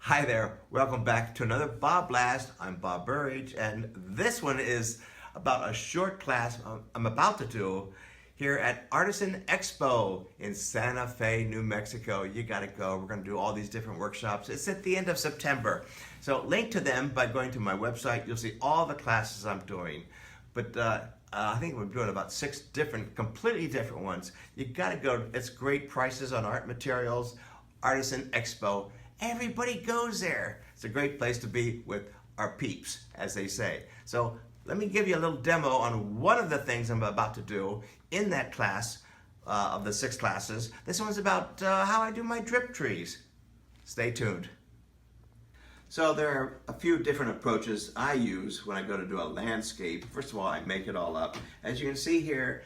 Hi there, welcome back to another BobBlast. I'm Bob Burridge, and this one is about a short class I'm about to do here at Artisan Expo in Santa Fe, New Mexico. You gotta go. We're gonna do all these different workshops. It's at the end of September. So link to them by going to my website. You'll see all the classes I'm doing. But I think we're doing about 6 different, completely different ones. You gotta go. It's great prices on art materials. Artisan Expo. Everybody goes there. It's a great place to be with our peeps, as they say. So let me give you a little demo on one of the things I'm about to do in that class of the 6 classes. This one's about how I do my drip trees. Stay tuned. So there are a few different approaches I use when I go to do a landscape. First of all, I make it all up. As you can see here,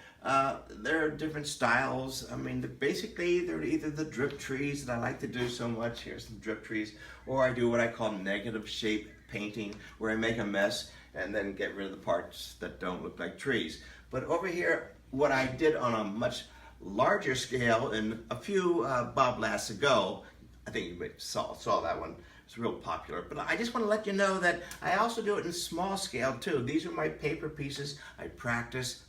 there are different styles. I mean, basically, they're either the drip trees that I like to do so much. Here's some drip trees. Or I do what I call negative shape painting, where I make a mess and then get rid of the parts that don't look like trees. But over here, what I did on a much larger scale in a few BobBlasts ago, I think you saw that one. It's real popular, but I just want to let you know that I also do it in small scale too. These are my paper pieces. I practice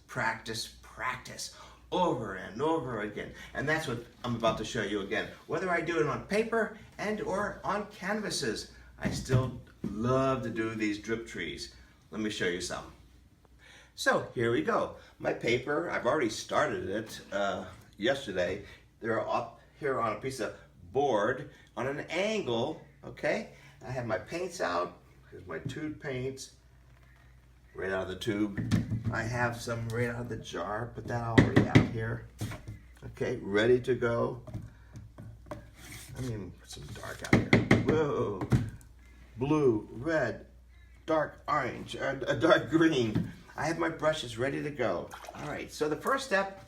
over and over again. And that's what I'm about to show you again. Whether I do it on paper and or on canvases, I still love to do these drip trees. Let me show you some. So here we go. My paper, I've already started it yesterday. They're up here on a piece of board on an angle. Okay, I have my paints out. Here's my tube paints, right out of the tube. I have some right out of the jar, put that already out here. Okay, ready to go. Let me put some dark out here. Whoa, blue, red, dark orange, dark green. I have my brushes ready to go. All right, so the first step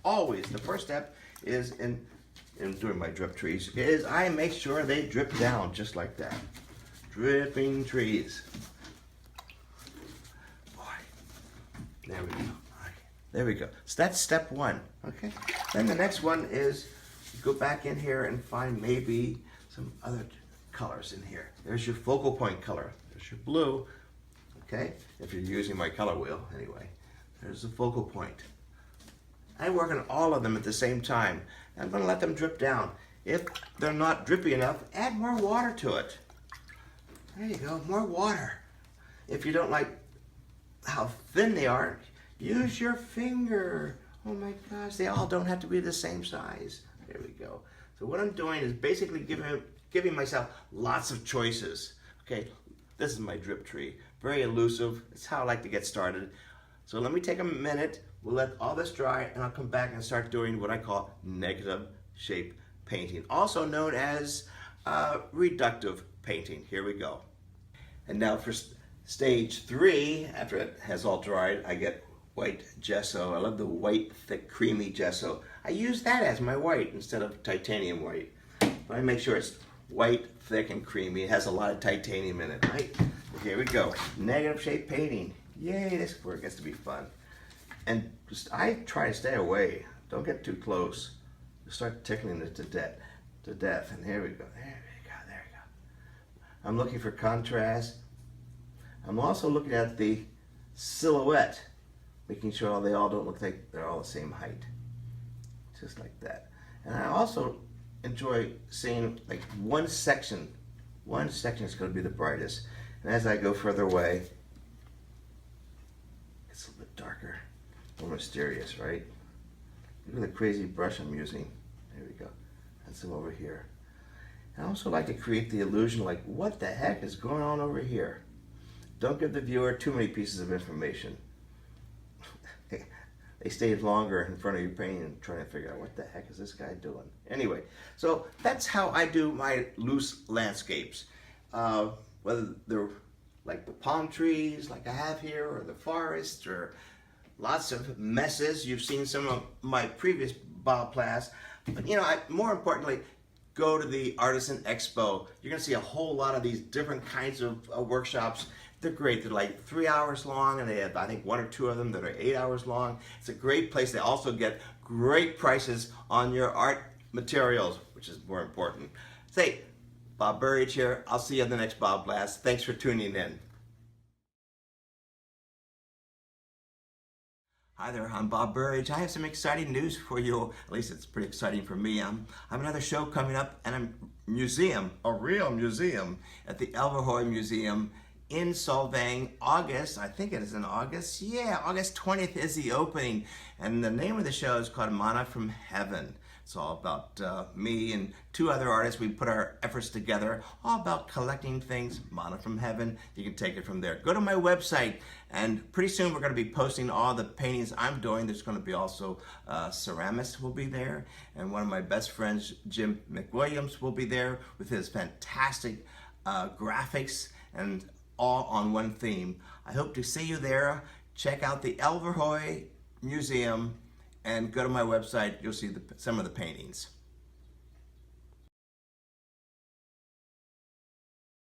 is in doing my drip trees is I make sure they drip down just like that. Dripping trees. Boy, there we go. Right. There we go. So that's step 1. Okay. Then the next one is go back in here and find maybe some other colors in here. There's your focal point color. There's your blue. Okay. If you're using my color wheel, anyway. There's the focal point. I work on all of them at the same time. I'm going to let them drip down. If they're not drippy enough, add more water to it. There you go, more water. If you don't like how thin they are, use your finger. Oh my gosh, they all don't have to be the same size. There we go. So what I'm doing is basically giving myself lots of choices. Okay, this is my drip tree. Very elusive. It's how I like to get started. So let me take a minute. We'll let all this dry, and I'll come back and start doing what I call negative shape painting, also known as reductive painting. Here we go. And now for stage 3, after it has all dried, I get white gesso. I love the white, thick, creamy gesso. I use that as my white instead of titanium white. But I make sure it's white, thick, and creamy. It has a lot of titanium in it, right? Here we go. Negative shape painting. Yay, this is where it gets to be fun. And I try to stay away. Don't get too close. You start tickling it to death. And here we go. There we go. I'm looking for contrast. I'm also looking at the silhouette, making sure they all don't look like they're all the same height. Just like that. And I also enjoy seeing like one section is going to be the brightest. And as I go further away, it's a little bit darker. More mysterious, right? Look at the crazy brush I'm using. There we go. That's them over here. I also like to create the illusion like, what the heck is going on over here? Don't give the viewer too many pieces of information. They stay longer in front of your painting and trying to figure out what the heck is this guy doing. Anyway, so that's how I do my loose landscapes. Whether they're like the palm trees like I have here, or the forest, or lots of messes. You've seen some of my previous BobBlasts. But you know, more importantly, go to the Artisan Expo. You're going to see a whole lot of these different kinds of workshops. They're great. They're like 3 hours long, and they have, I think, 1 or 2 of them that are 8 hours long. It's a great place. They also get great prices on your art materials, which is more important. Say, Bob Burridge here. I'll see you on the next Bob Blast. Thanks for tuning in. Hi there, I'm Bob Burridge. I have some exciting news for you. At least it's pretty exciting for me. I have another show coming up and a museum, a real museum, at the Elverhoy Museum in Solvang, August. I think it is in August. Yeah, August 20th is the opening. And the name of the show is called Mana from Heaven. It's all about me and two other artists. We put our efforts together, all about collecting things, Mana from Heaven. You can take it from there. Go to my website, and pretty soon we're going to be posting all the paintings I'm doing. There's going to be also ceramists will be there, and one of my best friends, Jim McWilliams, will be there with his fantastic graphics, and all on one theme. I hope to see you there. Check out the Elverhoy Museum and go to my website. You'll see some of the paintings.